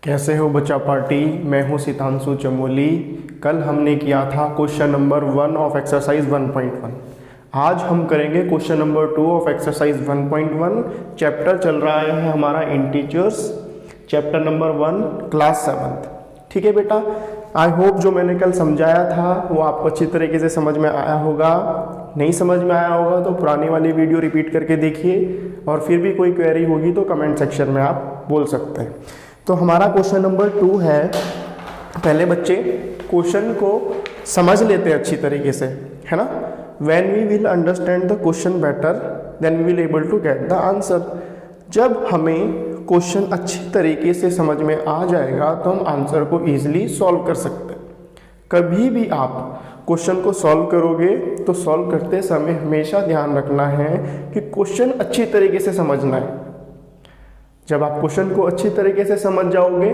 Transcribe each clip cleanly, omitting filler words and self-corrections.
कैसे हो बच्चा पार्टी। मैं हूं सितांशु चमोली। कल हमने किया था क्वेश्चन नंबर 1 ऑफ एक्सरसाइज 1.1। आज हम करेंगे question number 2 of exercise 1.1। Chapter चल रहा है हमारा इंटीजर्स, चैप्टर नंबर 1, क्लास 7। ठीक है बेटा, आई होप जो मैंने कल समझाया था वो आपको अच्छी तरीके से समझ में आया होगा। नहीं समझ में आया होगा तो पुरानी वाली वीडियो रिपीट करके देखिए, और फिर भी कोई क्वेरी होगी तो कमेंट सेक्शन में आप बोल सकते हैं। तो हमारा क्वेश्चन नंबर 2 है। पहले बच्चे क्वेश्चन को समझ लेते हैं अच्छी तरीके से, है ना। When we will understand the question better than we will able to get the answer. जब हमें क्वेश्चन अच्छी तरीके से समझ में आ जाएगा तो हम आंसर को ईजिली सॉल्व कर सकते हैं। कभी भी आप क्वेश्चन को सॉल्व करोगे तो सॉल्व करते समय हमेशा ध्यान रखना है कि क्वेश्चन अच्छी तरीके से समझना है। जब आप क्वेश्चन को अच्छी तरीके से समझ जाओगे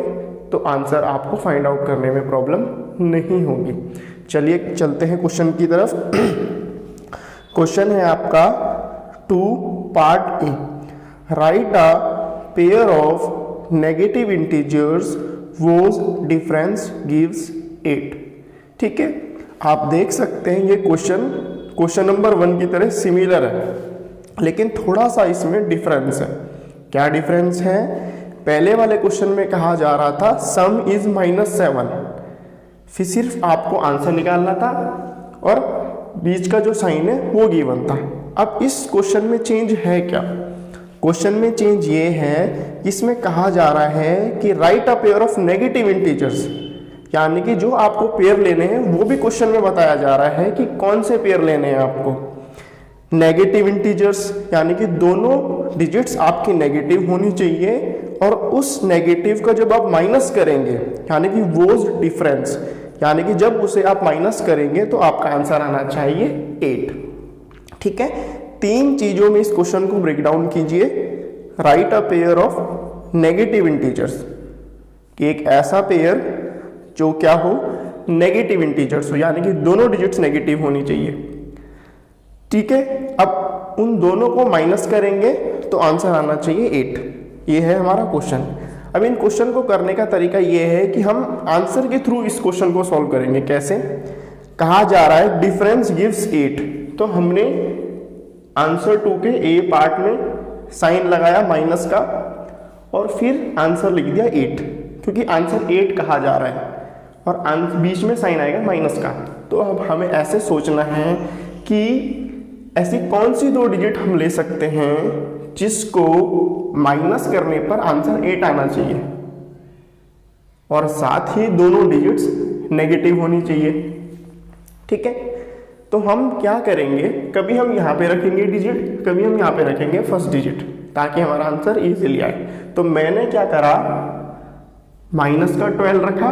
तो आंसर आपको फाइंड आउट करने में प्रॉब्लम नहीं होगी। चलिए चलते हैं क्वेश्चन की तरफ। क्वेश्चन है आपका 2 part A. Right a pair of negative integers whose difference gives 8। ठीक है, आप देख सकते हैं ये क्वेश्चन नंबर 1 की तरह सिमिलर है, लेकिन थोड़ा सा इसमें डिफरेंस है। क्या डिफरेंस है? पहले वाले क्वेश्चन में कहा जा रहा था सम इज -7, फिर सिर्फ आपको आंसर निकालना था और बीच का जो साइन है वो गिवन था। अब इस क्वेश्चन में चेंज है क्या? क्वेश्चन में चेंज ये है कि इसमें कहा जा रहा है कि right a pair of negative integers, यानी कि जो आपको पेयर लेने हैं वो भी क्वेश्चन में बताया जा रहा है कि कौन से पेयर लेने हैं आपको। नेगेटिव इंटीजर्स यानी कि दोनों डिजिट्स आपकी नेगेटिव होनी चाहिए, और उस नेगेटिव का जब आप माइनस करेंगे यानी कि वोज डिफरेंस, यानी कि जब उसे आप माइनस करेंगे तो आपका आंसर आना चाहिए 8। ठीक है, 3 चीजों में इस क्वेश्चन को ब्रेक डाउन कीजिए। Right a pair of negative integers, कि एक ऐसा पेयर जो क्या हो, नेगेटिव इंटीजर्स हो, यानी कि दोनों डिजिट्स नेगेटिव होनी चाहिए। ठीक है, अब उन दोनों को माइनस करेंगे तो आंसर आना चाहिए 8। ये है हमारा क्वेश्चन। अब इन क्वेश्चन को करने का तरीका ये है कि हम आंसर के थ्रू इस क्वेश्चन को सॉल्व करेंगे। कैसे? कहा जा रहा है डिफरेंस गिव्स 8, तो हमने आंसर 2 के ए पार्ट में साइन लगाया माइनस का और फिर आंसर लिख दिया 8, क्योंकि आंसर 8 कहा जा रहा है और बीच में साइन आएगा माइनस का। तो अब हमें ऐसे सोचना है कि ऐसी कौन सी 2 डिजिट हम ले सकते हैं जिसको माइनस करने पर आंसर 8 आना चाहिए, और साथ ही दोनों डिजिट्स नेगेटिव होनी चाहिए। ठीक है, तो हम क्या करेंगे, कभी हम यहाँ पे रखेंगे डिजिट, कभी हम यहाँ पे रखेंगे फर्स्ट डिजिट, ताकि हमारा आंसर इजीली आए। तो मैंने क्या करा, माइनस का 12 रखा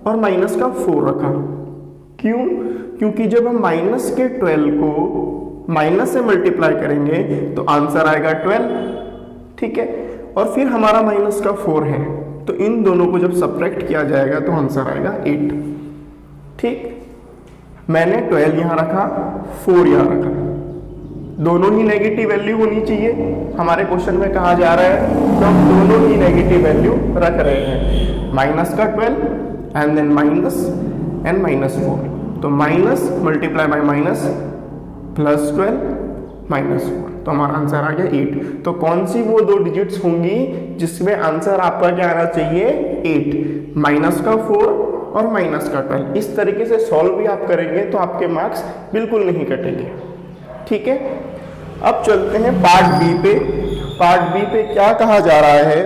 और माइनस का 4 रखा। क्यों? क्योंकि जब हम माइनस के 12 को माइनस से मल्टीप्लाई करेंगे तो आंसर आएगा 12। ठीक है, और फिर हमारा माइनस का 4 है, तो इन दोनों को जब सब्ट्रैक्ट किया जाएगा तो आंसर आएगा 8। ठीक, मैंने 12 यहाँ रखा, 4 यहाँ रखा, दोनों ही नेगेटिव वैल्यू होनी चाहिए। हमारे क्वेश्चन में कहा जा रहा है तो हम दोनों ही नेगेटिव वैल्यू रख रहे हैं, माइनस का 12 and then minus and minus 4। तो minus multiply by minus plus 12 minus 4, तो हमारा आंसर आ गया 8। तो कौन सी वो 2 डिजिट्स होंगी जिसमें आंसर आपका क्या आना चाहिए, 8, माइनस का 4 और माइनस का 12। इस तरीके से सॉल्व भी आप करेंगे तो आपके मार्क्स बिल्कुल नहीं कटेंगे। ठीक है, अब चलते हैं पार्ट बी पे। पार्ट बी पे क्या कहा जा रहा है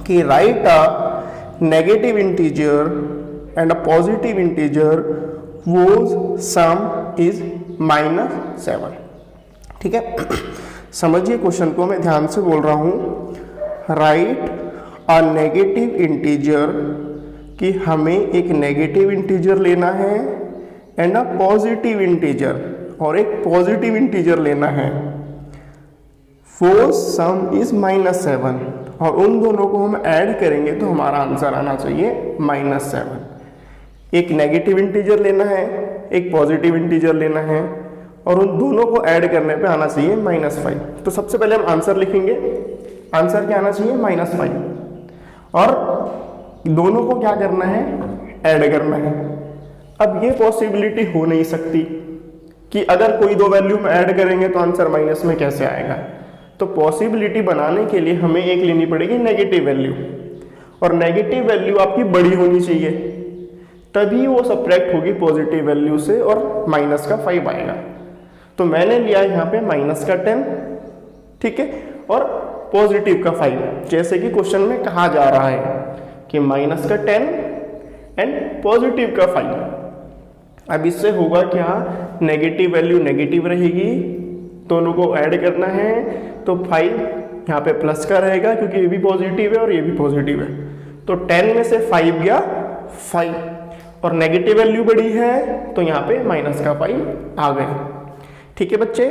कि right a negative integer and a positive integer whose sum is -7। ठीक है, समझिए क्वेश्चन को, मैं ध्यान से बोल रहा हूं। राइट अ नेगेटिव इंटीजर, कि हमें एक नेगेटिव इंटीजर लेना है, एंड अ पॉजिटिव इंटीजर, और एक पॉजिटिव इंटीजर लेना है। whose sum is -7, और उन दोनों को हम ऐड करेंगे तो हमारा आंसर आना चाहिए -7। एक नेगेटिव इंटीजर लेना है, एक पॉजिटिव इंटीजर लेना है, और उन दोनों को ऐड करने पे आना चाहिए -5। तो सबसे पहले हम आंसर लिखेंगे। आंसर क्या आना चाहिए? -5। और दोनों को क्या करना है, ऐड करना है। अब ये पॉसिबिलिटी हो नहीं सकती कि अगर कोई दो वैल्यू में ऐड करेंगे तो आंसर माइनस में कैसे आएगा। तो पॉसिबिलिटी बनाने के लिए हमें एक लेनी पड़ेगी नेगेटिव वैल्यू, और नेगेटिव वैल्यू आपकी बड़ी होनी चाहिए, तभी वो सब्ट्रैक्ट होगी पॉजिटिव वैल्यू से और माइनस का 5 आएगा। तो मैंने लिया यहाँ पे माइनस का 10, ठीक है, और पॉजिटिव का 5, जैसे कि क्वेश्चन में कहा जा रहा है कि माइनस का 10 एंड पॉजिटिव का 5। अब इससे होगा क्या, नेगेटिव वैल्यू नेगेटिव रहेगी, दोनों को ऐड करना है, तो 5 यहाँ पे प्लस का रहेगा क्योंकि ये भी पॉजिटिव है और ये भी पॉजिटिव है। तो 10 में से 5 गया 5, और नेगेटिव वैल्यू बड़ी है तो यहाँ पे माइनस का 5 आ गया। ठीक है बच्चे,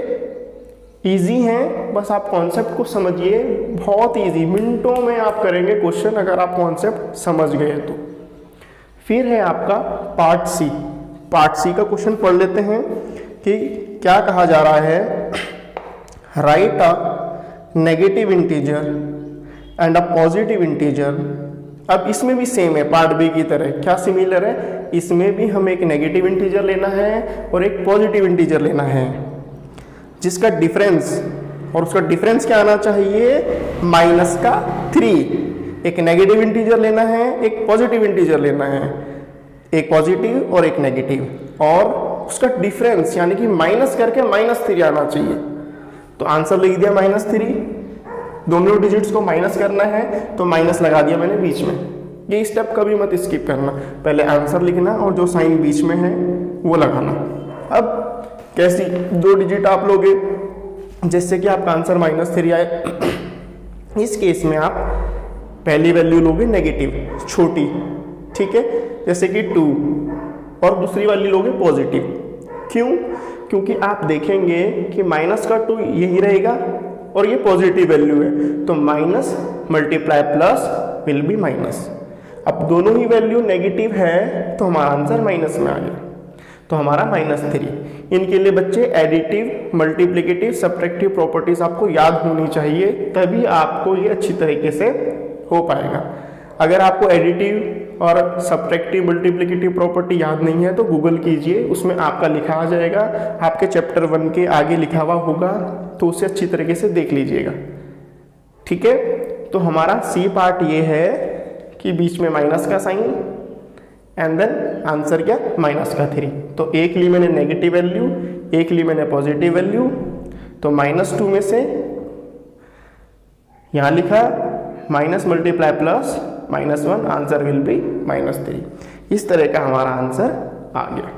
इजी है, बस आप कॉन्सेप्ट को समझिए, बहुत इजी, मिनटों में आप करेंगे क्वेश्चन अगर आप कॉन्सेप्ट समझ गए तो। फिर है आपका पार्ट सी। पार्ट सी का क्वेश्चन पढ़ लेते हैं कि क्या कहा जा रहा है। Right a negative integer and a positive integer. अब इसमें भी सेम है पार्ट बी की तरह। क्या सिमिलर है, इसमें भी हमें एक नेगेटिव इंटीजर लेना है और एक पॉजिटिव इंटीजर लेना है, जिसका डिफरेंस, और उसका डिफरेंस क्या आना चाहिए, माइनस का 3। एक नेगेटिव इंटीजर लेना है, एक पॉजिटिव इंटीजर लेना है, एक पॉजिटिव और एक नेगेटिव, और उसका डिफरेंस यानी कि माइनस करके -3 आना चाहिए। तो आंसर लिख दिया -3, दोनों डिजिट्स को माइनस करना है तो माइनस लगा दिया मैंने बीच में। ये स्टेप कभी मत स्किप करना, पहले आंसर लिखना और जो साइन बीच में है वो लगाना। अब कैसी दो डिजिट आप लोगे, जैसे कि आपका आंसर -3 आए, इस केस में आप पहली वैल्यू लोगे नेगेटिव छोटी, ठीक है, जैसे कि 2, और दूसरी वाली लोगे पॉजिटिव। क्यों, क्योंकि आप देखेंगे कि माइनस का 2 यही रहेगा और ये पॉजिटिव वैल्यू है, तो minus multiply plus will be minus. अब दोनों ही वैल्यू नेगेटिव है तो हमारा आंसर माइनस में आ गया, तो हमारा -3। इनके लिए बच्चे एडिटिव, मल्टीप्लिकेटिव, सब्ट्रैक्टिव प्रॉपर्टीज आपको याद होनी चाहिए, तभी आपको ये अच्छी तरीके से हो पाएगा। अगर आपको एडिटिव और सब्ट्रैक्टिव, मल्टीप्लिकेटिव प्रॉपर्टी याद नहीं है तो गूगल कीजिए, उसमें आपका लिखा आ जाएगा, आपके चैप्टर 1 के आगे लिखा हुआ होगा, तो उसे अच्छी तरीके से देख लीजिएगा। ठीक है, तो हमारा सी पार्ट ये है कि बीच में माइनस का साइन एंड देन आंसर क्या, माइनस का 3। तो एक ली मैंने नेगेटिव वैल्यू, एक ली मैंने पॉजिटिव वैल्यू, तो -2 में से यहां लिखा minus multiply plus -1, answer will be -3। इस तरह का हमारा आंसर आ गया।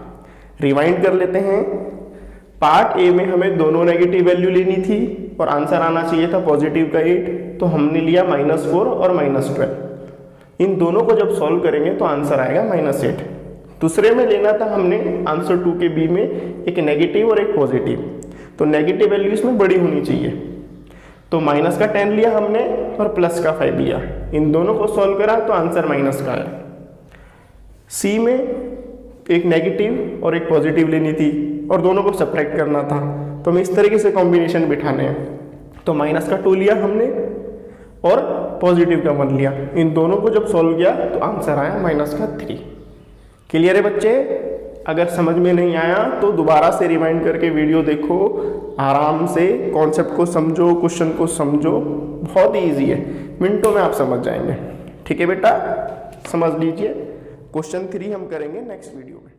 रिवाइंड कर लेते हैं। पार्ट ए में हमें दोनों नेगेटिव वैल्यू लेनी थी और आंसर आना चाहिए था पॉजिटिव का 8, तो हमने लिया -4 और -12। इन दोनों को जब सॉल्व करेंगे तो आंसर आएगा -8। दूसरे में लेना था हमने आंसर 2 के बी में एक नेगेटिव और एक पॉजिटिव, तो नेगेटिव वैल्यू इसमें बड़ी होनी चाहिए, तो माइनस का 10 लिया हमने और प्लस का 5 लिया। इन दोनों को सॉल्व करा तो आंसर माइनस का आया। सी में एक नेगेटिव और एक पॉजिटिव लेनी थी और दोनों को सब्ट्रैक्ट करना था, तो हमें इस तरीके से कॉम्बिनेशन बिठाने हैं, तो माइनस का 2 लिया हमने और पॉजिटिव का 1 लिया। इन दोनों को जब सॉल्व किया तो आंसर आया माइनस का 3। क्लियर है बच्चे? अगर समझ में नहीं आया तो दोबारा से रिवाइंड करके वीडियो देखो, आराम से कॉन्सेप्ट को समझो, क्वेश्चन को समझो, बहुत ही ईजी है, मिनटों में आप समझ जाएंगे। ठीक है बेटा, समझ लीजिए। क्वेश्चन 3 हम करेंगे नेक्स्ट वीडियो में।